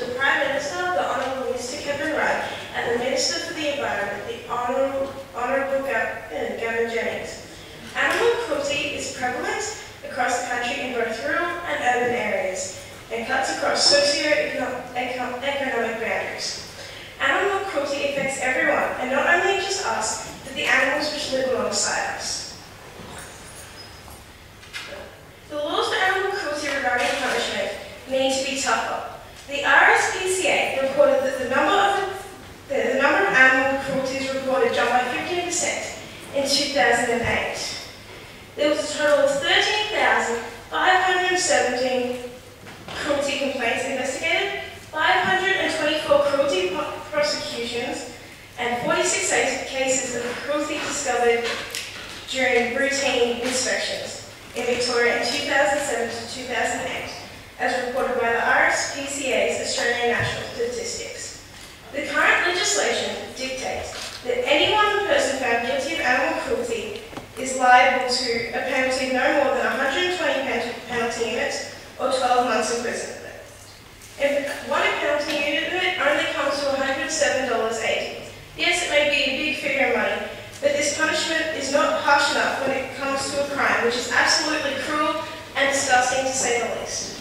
to the Prime Minister, the Honourable Mr Kevin Rudd, and the Minister for the Environment, the Honourable Gavin Jennings. Animal cruelty is prevalent across the country in both rural and urban areas and cuts across socio-economic boundaries. Animal cruelty affects everyone, and not only just us, but the animals which live alongside us. The laws for animal cruelty regarding punishment need to be tougher. The RSPCA reported that the number of animal cruelties reported jumped by 15% in 2008. There was a total of 13,517 cruelty complaints investigated, 524 cruelty prosecutions, and 46 cases of cruelty discovered during routine inspections in Victoria in 2007 to 2008, as reported by the RSPCA's Australian National Statistics. The current legislation dictates that any one person found guilty of animal cruelty is liable to a penalty of no more than 120 penalty units or 12 months imprisonment. If one penalty unit only comes to $107.80. Yes, it may be a big figure of money, but this punishment is not harsh enough when it comes to a crime which is absolutely cruel and disgusting to say the least.